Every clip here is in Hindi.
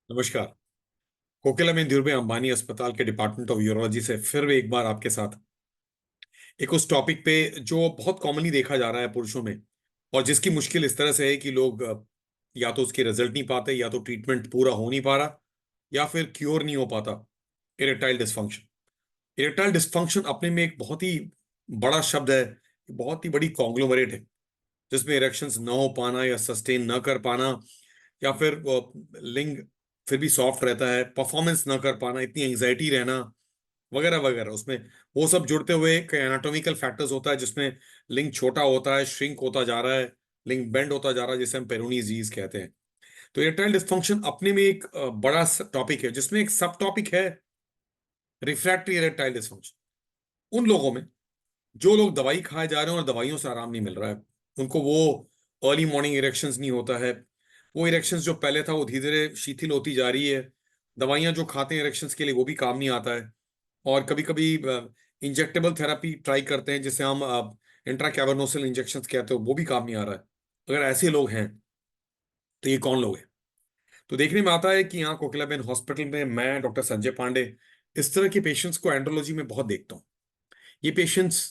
नमस्कार। कोकिला में धीरूभाई अंबानी अस्पताल के डिपार्टमेंट ऑफ यूरोलॉजी से फिर एक बार आपके साथ एक उस टॉपिक पे जो बहुत कॉमनली देखा जा रहा है पुरुषों में, और जिसकी मुश्किल इस तरह से है कि लोग या तो उसके रिजल्ट नहीं पाते, या तो ट्रीटमेंट पूरा हो नहीं पा रहा, या फिर क्योर नहीं हो पाता। Erectile dysfunction. इरेक्टाइल डिस्फंक्शन अपने में एक बहुत ही बड़ा शब्द है, बहुत ही बड़ी कॉन्ग्लोमरेट है, जिसमें इरेक्शंस न हो पाना या सस्टेन न कर पाना, या फिर लिंग फिर भी सॉफ्ट रहता है, परफॉर्मेंस न कर पाना, इतनी एंजाइटी रहना, वगैरह वगैरह। उसमें वो सब जुड़ते हुए एक एनाटॉमिकल फैक्टर्स होता है, जिसमें लिंग छोटा होता है, श्रिंक होता जा रहा है, लिंग बेंड होता जा रहा है, जिसे हम पेरोनी डिजीज कहते हैं। तो इरेक्टाइल डिस्फंक्शन अपने में एक बड़ा टॉपिक है, जिसमें एक सब टॉपिक है रिफ्रैक्टरी इरेक्टाइल डिस्फंक्शन। उन लोगों में जो लोग दवाई खाए जा रहे हैं और दवाइयों से आराम नहीं मिल रहा है, उनको वो अर्ली मॉर्निंग इरेक्शंस नहीं होता है। वो इरेक्शंस जो पहले था वो धीरे धीरे शिथिल होती जा रही है। दवाइयां जो खाते हैं इरेक्शंस के लिए वो भी काम नहीं आता है। और कभी कभी इंजेक्टेबल थेरापी ट्राई करते हैं, जिसे हम इंट्राकैवर्नोसल इंजेक्शन कहते हो, वो भी काम नहीं आ रहा है। अगर ऐसे लोग हैं तो ये कौन लोग हैं? तो देखने में आता है कि यहाँ कोकिलाबेन हॉस्पिटल में मैं डॉक्टर संजय पांडे इस तरह के पेशेंट्स को एंड्रोलॉजी में बहुत देखता हूँ। ये पेशेंट्स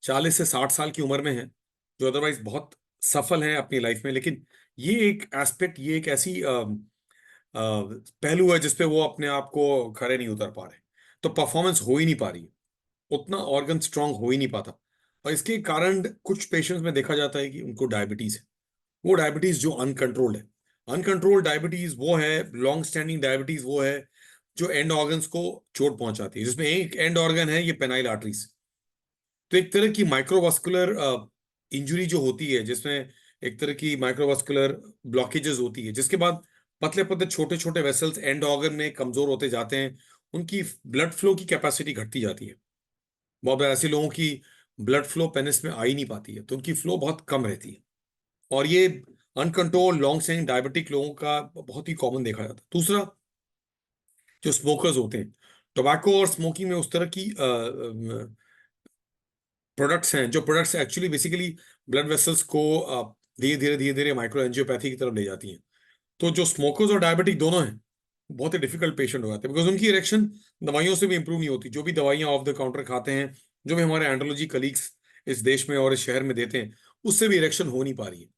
40 से 60 साल की उम्र में हैं, जो अदरवाइज बहुत सफल हैं अपनी लाइफ में, लेकिन ये एक एस्पेक्ट, ये एक ऐसी पहलू है जिसपे वो अपने आप को खड़े नहीं उतर पा रहे। तो परफॉर्मेंस हो ही नहीं पा रही है, उतना ऑर्गन स्ट्रांग हो ही नहीं पाता। और इसके कारण कुछ पेशेंट्स में देखा जाता है कि उनको डायबिटीज है। वो डायबिटीज जो अनकंट्रोल्ड है। अनकंट्रोल्ड डायबिटीज वो है, लॉन्ग स्टैंडिंग डायबिटीज वो है, जो एंड ऑर्गन्स को चोट पहुंचाती है, जिसमें एक एंड ऑर्गन है ये पेनाइल आर्टरीज। तो एक तरह की माइक्रोवास्कुलर इंजरी जो होती है, जिसमें एक तरह की माइक्रोवास्कुलर ब्लॉकेजेस होती है, जिसके बाद पतले पतले छोटे छोटे वेसल्स एंड ऑर्गन में कमजोर होते जाते हैं। उनकी ब्लड फ्लो की कैपेसिटी घटती जाती है। बहुत बार ऐसे लोगों की ब्लड फ्लो पेनिस में आ ही नहीं पाती है, तो उनकी फ्लो बहुत कम रहती है। और ये अनकंट्रोल लॉन्ग स्टैंडिंग डायबिटिक लोगों का बहुत ही कॉमन देखा जाता है। दूसरा, जो स्मोकर्स होते हैं, टोबैको और स्मोकिंग में उस तरह की प्रोडक्ट्स हैं, जो products actually basically blood vessels को धीरे धीरे माइक्रो एंजियोपैथी की तरफ ले जाती हैं। तो जो स्मोकर्स और डायबिटिक दोनों हैं, बहुत ही डिफिकल्ट पेशेंट हो जाते हैं, बिकॉज उनकी इरेक्शन दवाइयों से भी इंप्रूव नहीं होती। जो भी दवाइयां ऑफ द काउंटर खाते हैं, जो भी हमारे एंड्रोलॉजी कलीग्स इस देश में और इस शहर में देते हैं, उससे भी इरेक्शन हो नहीं पा रही है।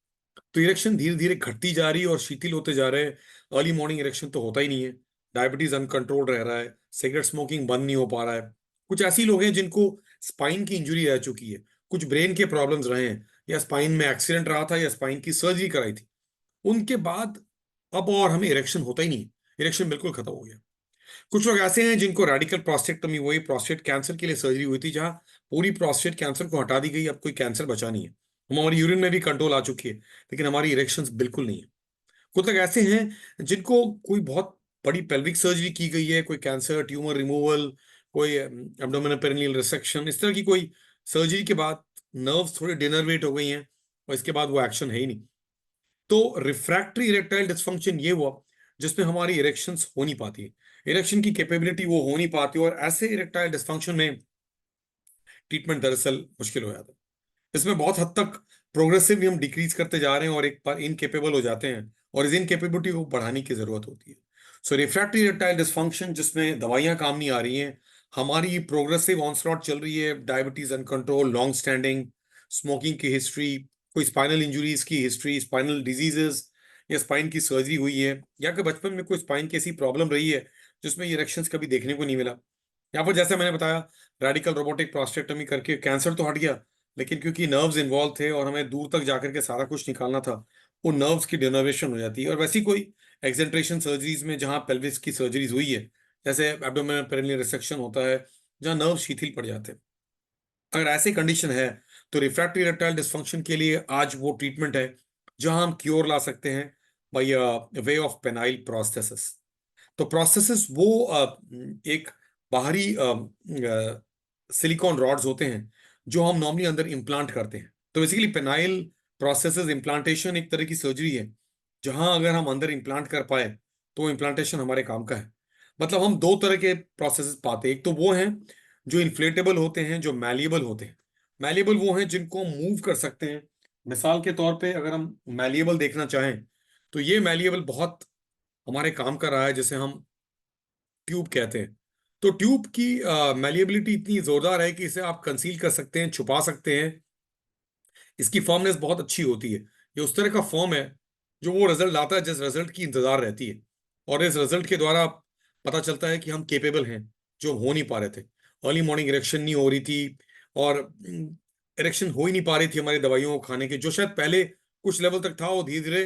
तो इरेक्शन धीरे धीरे घटती जा रही है और शिथिल होते जा रहे हैं। अर्ली मॉर्निंग इरेक्शन तो होता ही नहीं है। डायबिटीज अनकंट्रोल रह रहा है, सिगरेट स्मोकिंग बंद नहीं हो पा रहा है। कुछ ऐसे लोग हैं जिनको स्पाइन की इंजरी रह चुकी है, कुछ ब्रेन के प्रॉब्लम्स रहे हैं, या स्पाइन में एक्सीडेंट रहा था, या स्पाइन की सर्जरी कराई थी, उनके बाद अब और हमें इरेक्शन होता ही नहीं। इरेक्शन बिल्कुल खत्म हो गया। कुछ लोग ऐसे हैं जिनको रेडिकल प्रोस्टेक्टमी, वही प्रोस्टेट कैंसर के लिए सर्जरी हुई थी, जहां पूरी प्रोस्टेट कैंसर को हटा दी गई, अब कोई कैंसर बचा नहीं है। हमारी यूरिन में भी कंट्रोल आ चुकी है, लेकिन हमारी इरेक्शंस बिल्कुल नहीं है। कुछ लोग ऐसे हैं जिनको कोई बहुत बड़ी पेल्विक सर्जरी की गई है, कोई कैंसर ट्यूमर रिमूवल, कोई एब्डोमिनल पेरिनियल रिसेक्शन, इस तरह की कोई सर्जरी के बाद नर्व्स थोड़ी डिनर्वेट हो गई हैं, और इसके बाद वो एक्शन है ही नहीं। तो रिफ्रैक्टरी इरेक्टाइल डिस्फंक्शन ये हुआ जिसमें हमारी इरेक्शंस हो नहीं पाती है, इरेक्शन की कैपेबिलिटी वो हो नहीं पाती, और ऐसे इरेक्टाइल डिस्फंक्शन में ट्रीटमेंट दरअसल मुश्किल हो जाता है। इसमें बहुत हद तक प्रोग्रेसिवली हम डिक्रीज करते जा रहे हैं, और एक बार इनकेपेबल हो जाते हैं, और इस इनकेपेबिलिटी को बढ़ाने की जरूरत होती है। सो रिफ्रैक्टरी इरेक्टाइल डिस्फंक्शन, जिसमें दवाइयां काम नहीं आ रही हैं, हमारी प्रोग्रेसिव ऑनस्लॉट चल रही है, diabetes uncontrol, long standing, smoking की हिस्ट्री, कोई स्पाइनल इंजुरीज की हिस्ट्री, स्पाइनल डिजीजेस, या स्पाइन की सर्जरी हुई है, या कि बचपन में कोई स्पाइन की ऐसी प्रॉब्लम रही है जिसमें इरेक्शंस कभी देखने को नहीं मिला, या फिर जैसे मैंने बताया रेडिकल रोबोटिक प्रोस्टेक्टमी करके कैंसर तो हट गया, लेकिन क्योंकि नर्व्स इन्वॉल्व थे और हमें दूर तक जाकर के सारा कुछ निकालना था, वो नर्व्स की डिनर्वेशन हो जाती है। और वैसी कोई एक्सेंट्रेशन सर्जरीज में जहां पेल्विस की सर्जरीज हुई है, जैसे एब्डोमिनल पेरिनियल रिसेक्शन होता है, जहां नर्व शिथिल पड़ जाते हैं, अगर ऐसी कंडीशन है, तो रिफ्रैक्टरी इरेक्टाइल डिस्फंक्शन के लिए आज वो ट्रीटमेंट है जहां हम क्योर ला सकते हैं by way of penile prosthesis. तो प्रोस्थेसिस वो एक बाहरी सिलिकॉन रॉड्स होते हैं, जो हम नॉर्मली अंदर इम्प्लांट करते हैं। तो बेसिकली पेनाइल प्रोस्थेसिस इम्प्लांटेशन एक तरह की सर्जरी है, जहां अगर हम अंदर इम्प्लांट कर पाए तो इम्प्लांटेशन हमारे काम का है। मतलब हम दो तरह के प्रोसेसेस पाते हैं। एक तो वो हैं जो इन्फ्लेटेबल होते हैं, जो मैलिएबल होते हैं। मैलिएबल वो हैं जिनको हम मूव कर सकते हैं। मिसाल के तौर पे अगर हम मैलिएबल देखना चाहें, तो ये मैलिएबल बहुत हमारे काम कर रहा है, जिसे हम ट्यूब कहते हैं। तो ट्यूब की मैलिएबिलिटी इतनी जोरदार है कि इसे आप कंसील कर सकते हैं, छुपा सकते हैं। इसकी फर्मनेस बहुत अच्छी होती है। ये उस तरह का फॉर्म है जो वो रिजल्ट लाता है जिस रिजल्ट की इंतजार रहती है। और इस रिजल्ट के द्वारा पता चलता है कि हम केपेबल हैं, जो हो नहीं पा रहे थे। अर्ली मॉर्निंग इरेक्शन नहीं हो रही थी, और इरेक्शन हो ही नहीं पा रही थी हमारी दवाइयों को खाने के, जो शायद पहले कुछ लेवल तक था, वो धीरे धीरे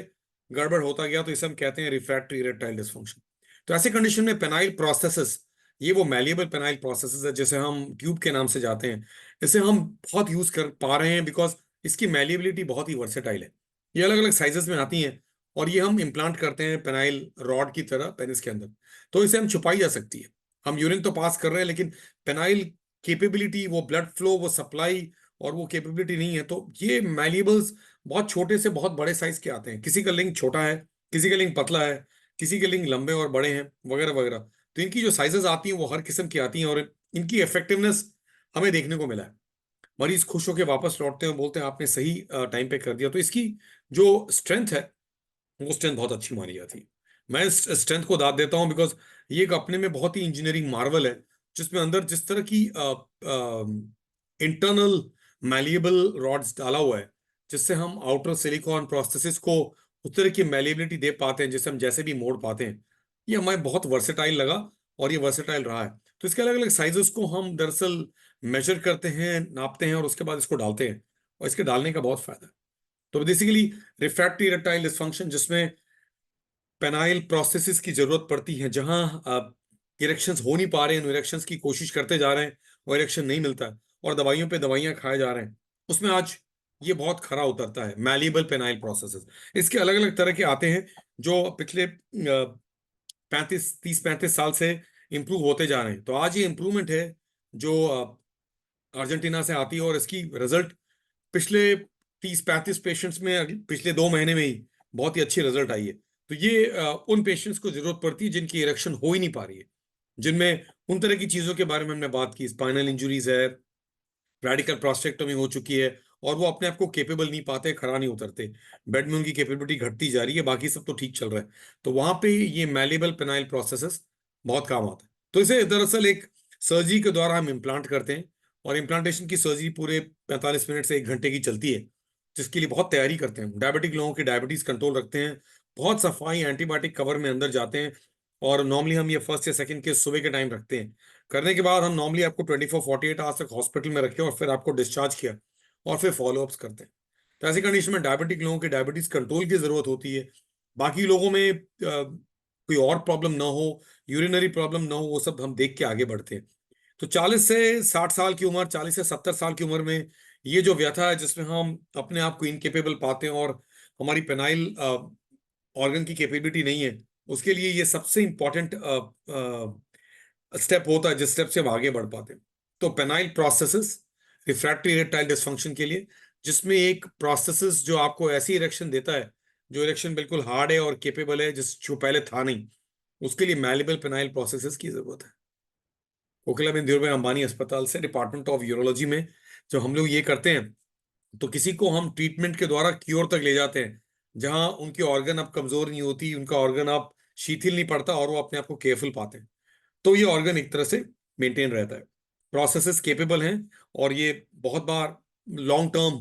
गड़बड़ होता गया। तो इसे हम कहते हैं रिफ्रैक्टरी इरेक्टाइल डिसफंक्शन। तो ऐसे कंडीशन में पेनाइल प्रोसेसेस, ये वो मैलिएबल पेनाइल प्रोसेसेस है जिसे हम ट्यूब के नाम से जाते हैं। इसे हम बहुत यूज कर पा रहे हैं बिकॉज इसकी मैलिएबिलिटी बहुत ही वर्सेटाइल है। ये अलग अलग साइजेस में आती हैं, और ये हम इम्प्लांट करते हैं पेनाइल रॉड की तरह पेनिस के अंदर। तो इसे हम छुपाई जा सकती है। हम यूरिन तो पास कर रहे हैं, लेकिन पेनाइल केपेबिलिटी, वो ब्लड फ्लो, वो सप्लाई, और वो केपेबिलिटी नहीं है। तो ये मैलिएबल्स बहुत छोटे से बहुत बड़े साइज के आते हैं। किसी का लिंग छोटा है, किसी का लिंग पतला है, किसी के लिंग लंबे और बड़े हैं, वगैरह वगैरह। तो इनकी जो साइजेस आती हैं वो हर किस्म की आती हैं, और इनकी इफेक्टिवनेस हमें देखने को मिला है। मरीज खुश होकर वापस लौटते हैं, बोलते हैं आपने सही टाइम पे कर दिया। तो इसकी जो स्ट्रेंथ है, वो स्ट्रेंथ बहुत अच्छी मानी जाती है। मैं इस स्ट्रेंथ को दाद देता हूं बिकॉज ये एक अपने में बहुत ही इंजीनियरिंग मार्वल है, जिसमें अंदर जिस तरह की इंटरनल मैलिएबल रॉड्स डाला हुआ है, जिससे हम आउटर सिलिकॉन प्रोस्थेसिस को उस तरह की मैलिएबिलिटी दे पाते हैं, जिससे हम जैसे भी मोड़ पाते हैं। ये हमें बहुत वर्सेटाइल लगा, और ये वर्सेटाइल रहा है। तो इसके अलग अलग साइजेस को हम दरअसल मेजर करते हैं, नापते हैं, और उसके बाद इसको डालते हैं। और इसके डालने का बहुत फायदा है। तो बेसिकली रिफ्रैक्टरी इरेक्टाइल डिसफंक्शन, जिसमें पेनाइल प्रोस्थेसिस की जरूरत पड़ती है, जहां इरेक्शंस हो नहीं पा रहे हैं, इरेक्शंस की कोशिश करते जा रहे हैं, और इरेक्शन नहीं मिलता है, और दवाइयों पे दवाइयां खाए जा रहे हैं, उसमें आज ये बहुत खरा उतरता है मैलिएबल पेनाइल प्रोसेसेस। इसके अलग अलग तरह के आते हैं, जो पिछले 35 से इंप्रूव होते जा रहे हैं। तो आज ये इंप्रूवमेंट है जो अर्जेंटीना से आती है, और इसकी रिजल्ट पिछले 30-35 पेशेंट्स में पिछले 2 महीने में ही बहुत ही अच्छी रिजल्ट आई है। तो ये उन पेशेंट्स को जरूरत पड़ती है जिनकी इरेक्शन हो ही नहीं पा रही है, जिनमें उन तरह की चीजों के बारे में हमने बात की, स्पाइनल इंजुरीज है, रेडिकल प्रोस्टेक्टोमी हो चुकी है, और वो अपने आप को केपेबल नहीं पाते, खड़ा नहीं उतरते, बेड में उनकी कैपेबिलिटी घटती जा रही है, बाकी सब तो ठीक चल रहा है। तो वहां पे ये मैलेबल पेनाइल प्रोसेसेस बहुत काम आता है। तो इसे दरअसल एक सर्जरी के द्वारा हम इम्प्लांट करते हैं, और इम्प्लांटेशन की सर्जरी पूरे 45 मिनट से 1 घंटे की चलती है, जिसके लिए बहुत तैयारी करते हैं। डायबिटिक लोगों की डायबिटीज कंट्रोल रखते हैं, बहुत सफाई एंटीबायोटिक कवर में अंदर जाते हैं। और नॉर्मली हम ये फर्स्ट या सेकंड के सुबह के टाइम रखते हैं। करने के बाद हम नॉर्मली आपको 24-48 आवर्स तक हॉस्पिटल में रखें, और फिर आपको डिस्चार्ज किया, और फिर फॉलोअप्स करते हैं। तो ऐसी कंडीशन में डायबिटिक लोगों की डायबिटीज कंट्रोल की जरूरत होती है। बाकी लोगों में कोई और प्रॉब्लम ना हो, यूरिनरी प्रॉब्लम ना हो, वो सब हम देख के आगे बढ़ते हैं। तो 40 से 60 साल की उम्र, 40 से 70 साल की उम्र में ये जो व्यथा है, जिसमें हम अपने आप को इनकेपेबल पाते हैं, और हमारी पेनाइल ऑर्गन की कैपेबिलिटी नहीं है, उसके लिए ये सबसे इंपॉर्टेंट स्टेप होता है, जिस स्टेप से हम आगे बढ़ पाते हैं। तो penile processes refractory erectile dysfunction के लिए, जिसमें एक प्रोसेसेस जो आपको ऐसी इरेक्शन देता है, जो इरेक्शन बिल्कुल हार्ड है और केपेबल है, जिस जो पहले था नहीं, उसके लिए मैलिबल पेनाइल प्रोसेसेस की जरूरत है। कोकिलाबेन धीरूभाई अंबानी अस्पताल से, डिपार्टमेंट ऑफ यूरोलॉजी में, जब हम लोग ये करते हैं, तो किसी को हम ट्रीटमेंट के द्वारा क्योर तक ले जाते हैं, जहां उनकी ऑर्गन अब कमजोर नहीं होती, उनका ऑर्गन अब शिथिल नहीं पड़ता, और वो अपने आप को केयरफुल पाते हैं। तो ये ऑर्गन एक तरह से मेंटेन रहता है। प्रोसेसेस केपेबल हैं, और ये बहुत बार लॉन्ग टर्म,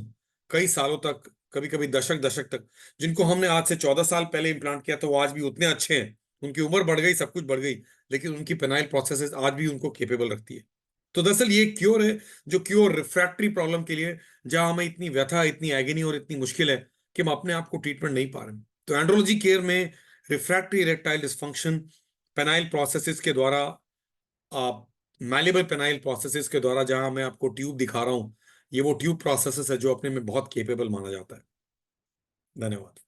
कई सालों तक, कभी कभी दशक दशक तक, जिनको हमने आज से 14 साल पहले इंप्लांट किया, तो वो आज भी उतने अच्छे हैं। उनकी उम्र बढ़ गई, सब कुछ बढ़ गई, लेकिन उनकी पेनाइल प्रोसेसेस आज भी उनको केपेबल रखती है। तो दरअसल ये क्योर है, जो क्योर रिफ्रैक्टरी प्रॉब्लम के लिए, जहां हमें इतनी व्यथा, इतनी एगनी और इतनी मुश्किल है कि हम अपने आप को ट्रीटमेंट नहीं पा रहे हैं। तो एंड्रोलॉजी केयर में refractory erectile dysfunction penile processes के द्वारा, आप मैलेबल पेनाइल प्रोसेसेस के द्वारा, जहां मैं आपको ट्यूब दिखा रहा हूं, ये वो ट्यूब प्रोसेसेस है जो अपने में बहुत केपेबल माना जाता है। धन्यवाद।